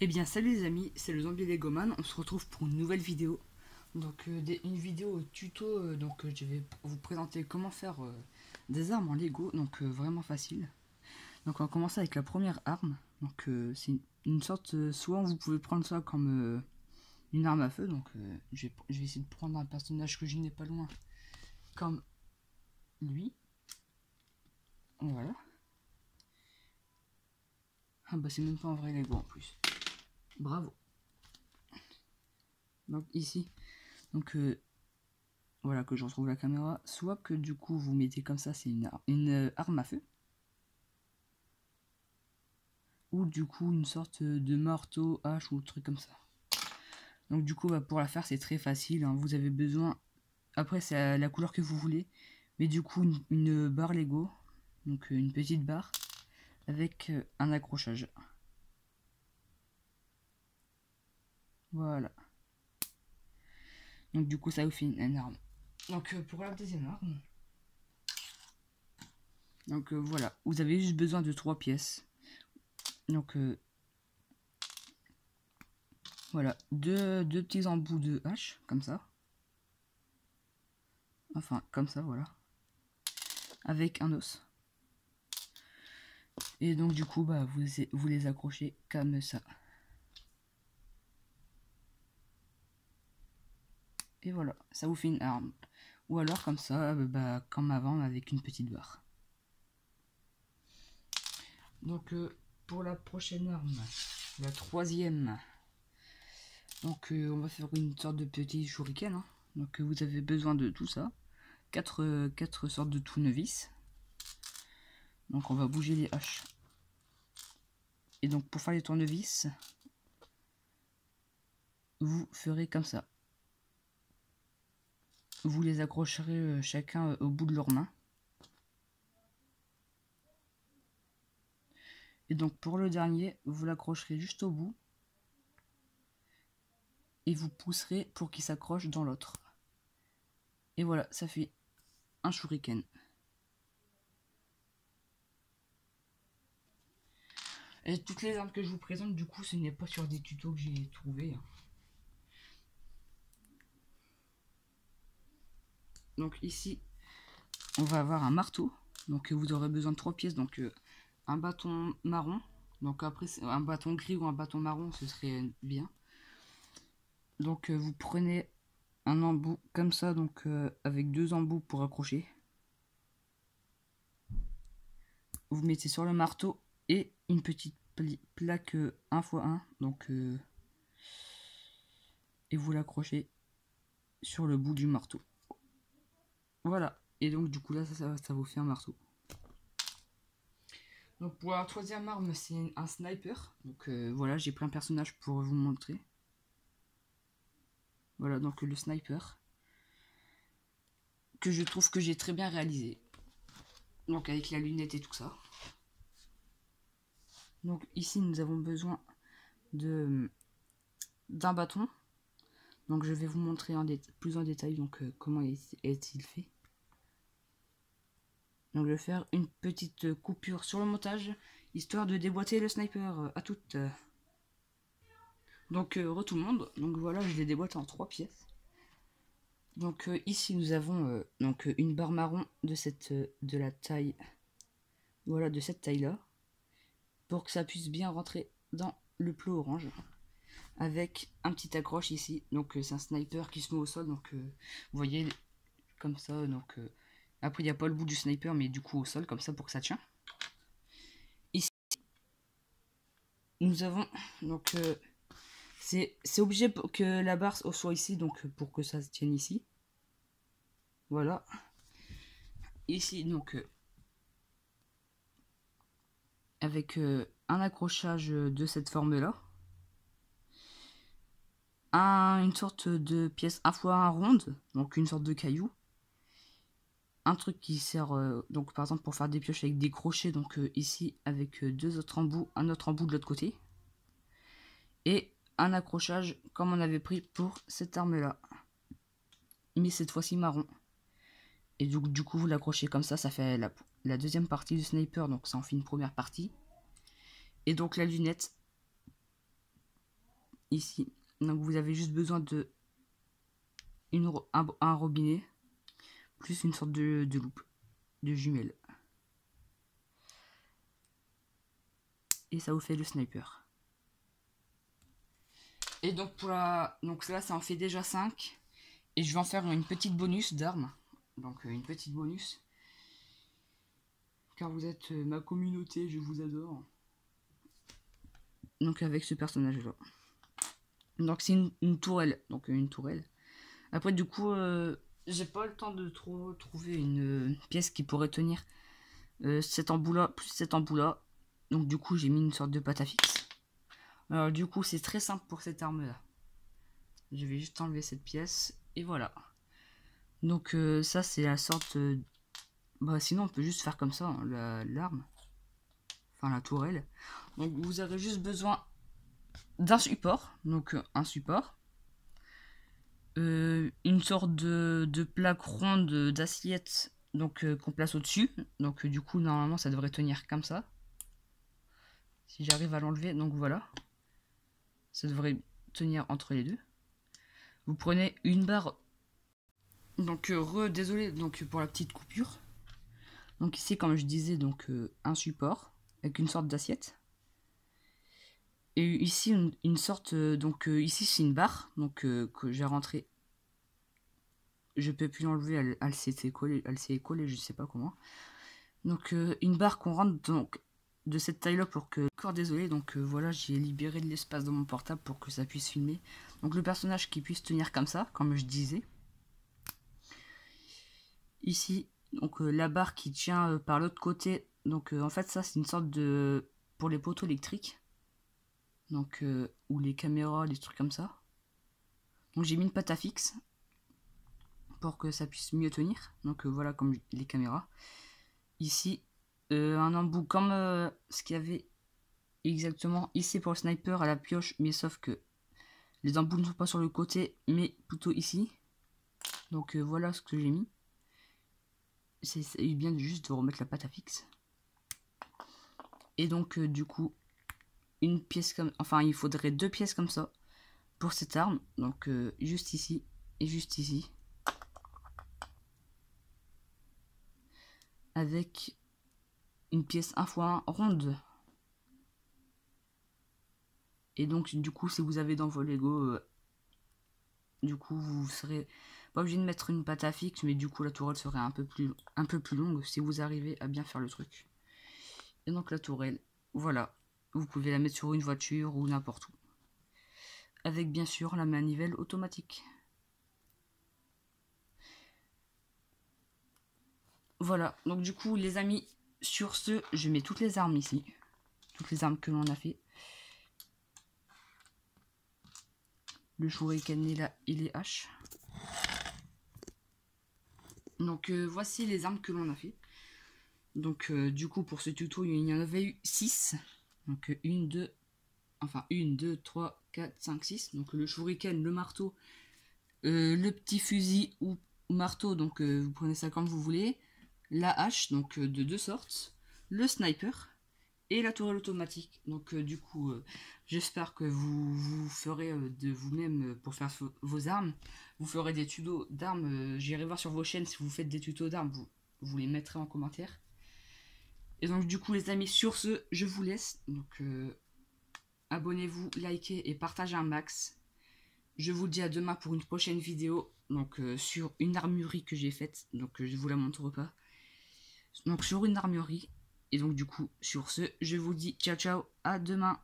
Eh bien salut les amis, c'est le Zombie Legoman, on se retrouve pour une nouvelle vidéo. Donc une vidéo tuto, je vais vous présenter comment faire des armes en Lego, vraiment facile. Donc on va commencer avec la première arme, c'est une sorte, soit vous pouvez prendre ça comme une arme à feu, je vais essayer de prendre un personnage que je n'ai pas loin, comme lui. Voilà. Ah bah c'est même pas un vrai Lego en plus. Bravo. Donc ici, voilà que je retrouve la caméra, soit que du coup vous mettez comme ça, c'est une arme à feu, ou du coup une sorte de marteau, hache ou truc comme ça. Donc du coup pour la faire c'est très facile, hein. Vous avez besoin, après c'est la couleur que vous voulez, mais du coup une barre Lego, une petite barre avec un accrochage. Voilà. Donc du coup ça vous fait une arme. Donc pour la deuxième arme, voilà, vous avez juste besoin de 3 pièces. Voilà, deux petits embouts de hache, comme ça. Enfin, comme ça, voilà. Avec un os. Et donc du coup, bah, vous les accrochez comme ça. Et voilà, ça vous fait une arme. Ou alors comme ça, bah, comme avant, avec une petite barre. Donc pour la prochaine arme, la troisième, on va faire une sorte de petit shuriken, hein. Donc vous avez besoin de tout ça. 4 sortes de tournevis. Donc on va bouger les haches. Et donc pour faire les tournevis, vous ferez comme ça. Vous les accrocherez chacun au bout de leurs mains. Et donc pour le dernier, vous l'accrocherez juste au bout. Et vous pousserez pour qu'il s'accroche dans l'autre. Et voilà, ça fait un shuriken. Et toutes les armes que je vous présente, du coup, ce n'est pas sur des tutos que j'ai trouvé. Donc ici, on va avoir un marteau. Donc vous aurez besoin de 3 pièces. Donc un bâton marron. Donc après, un bâton gris ou un bâton marron, ce serait bien. Donc vous prenez un embout comme ça, avec 2 embouts pour accrocher. Vous mettez sur le marteau et une petite plaque 1x1, et vous l'accrochez sur le bout du marteau. Voilà, et donc du coup là ça vous fait un marteau. Donc pour la troisième arme, c'est un sniper. Donc voilà, j'ai pris un personnage pour vous montrer. Voilà, donc le sniper, que je trouve que j'ai très bien réalisé. Donc avec la lunette et tout ça. Donc ici nous avons besoin d'un bâton. Donc je vais vous montrer plus en détail comment est-il fait. Donc je vais faire une petite coupure sur le montage, histoire de déboîter le sniper à toutes. Donc tout le monde, donc voilà, je l'ai déboîté en 3 pièces. Donc ici nous avons une barre marron de la taille, voilà, de cette taille là, pour que ça puisse bien rentrer dans le plot orange, avec un petit accroche ici. Donc c'est un sniper qui se met au sol, vous voyez comme ça. Après il n'y a pas le bout du sniper, mais du coup au sol comme ça pour que ça tient. Ici nous avons c'est obligé pour que la barre soit ici, pour que ça se tienne ici. Voilà. Ici avec un accrochage de cette forme là, une sorte de pièce 1x1 ronde, donc une sorte de caillou, un truc qui sert par exemple pour faire des pioches avec des crochets, ici avec 2 autres embouts, un autre embout de l'autre côté, et un accrochage comme on avait pris pour cette arme là, mais cette fois-ci marron. Et du coup vous l'accrochez comme ça fait la deuxième partie du sniper, donc ça en fait une première partie. Et donc la lunette, ici. Donc vous avez juste besoin de un robinet plus une sorte de loupe, de jumelle. Et ça vous fait le sniper. Et donc pour donc là ça en fait déjà 5. Et je vais en faire une petite bonus d'armes. Donc une petite bonus. Car vous êtes ma communauté, je vous adore. Donc avec ce personnage là. Donc c'est une tourelle. Donc une tourelle. Après du coup j'ai pas le temps de trouver une pièce qui pourrait tenir cet embout là plus cet embout là. Donc du coup j'ai mis une sorte de pâte à fixe. Alors du coup c'est très simple pour cette arme là. Je vais juste enlever cette pièce et voilà. Donc ça c'est la sorte... bah sinon on peut juste faire comme ça hein, l'arme. Enfin la tourelle. Donc vous aurez juste besoin d'un support. Donc un support. Une sorte de plaque ronde d'assiette. Donc qu'on place au-dessus. Donc du coup normalement ça devrait tenir comme ça. Si j'arrive à l'enlever. Donc voilà. Ça devrait tenir entre les deux. Vous prenez une barre. Donc désolé donc pour la petite coupure. Donc ici comme je disais donc un support avec une sorte d'assiette. Et ici une sorte donc ici c'est une barre donc que j'ai rentré. Je peux plus l'enlever, elle s'est collée, je sais pas comment. Donc une barre qu'on rentre donc de cette taille là pour que encore désolé donc voilà j'ai libéré de l'espace dans mon portable pour que ça puisse filmer. Donc le personnage qui puisse tenir comme ça comme je disais. Ici donc la barre qui tient par l'autre côté donc en fait ça c'est une sorte de pour les poteaux électriques. Donc ou les caméras, des trucs comme ça. Donc j'ai mis une pâte à fixe pour que ça puisse mieux tenir. Donc voilà comme les caméras. Ici un embout comme ce qu'il y avait exactement ici pour le sniper à la pioche, mais sauf que les embouts ne sont pas sur le côté mais plutôt ici. Donc voilà ce que j'ai mis. C'est bien juste de remettre la pâte à fixe. Et donc du coup une pièce comme, enfin il faudrait 2 pièces comme ça pour cette arme. Donc juste ici et juste ici. Avec une pièce 1x1 ronde. Et donc du coup si vous avez dans vos Lego du coup vous serez pas obligé de mettre une pâte à fixe, mais du coup la tourelle serait un peu plus longue si vous arrivez à bien faire le truc. Et donc la tourelle, voilà, vous pouvez la mettre sur une voiture ou n'importe où. Avec bien sûr la manivelle automatique. Voilà, donc du coup les amis, sur ce, je mets toutes les armes ici. Toutes les armes que l'on a fait. Le shuriken et les haches. Donc voici les armes que l'on a fait. Donc du coup pour ce tuto il y en avait eu 6. Donc 1, 2, 3, 4, 5, 6. Donc le shuriken, le marteau, le petit fusil ou marteau, donc vous prenez ça comme vous voulez. La hache, donc de 2 sortes. Le sniper et la tourelle automatique. Donc du coup j'espère que vous ferez de vous-même pour faire vos armes. Vous ferez des tutos d'armes. J'irai voir sur vos chaînes si vous faites des tutos d'armes. Vous les mettrez en commentaire. Et donc du coup les amis, sur ce je vous laisse. Donc abonnez-vous, likez et partagez un max. Je vous dis à demain pour une prochaine vidéo. Donc sur une armurerie que j'ai faite. Donc je vous la montre pas. Donc sur une armurerie. Et donc du coup sur ce je vous dis ciao ciao, à demain.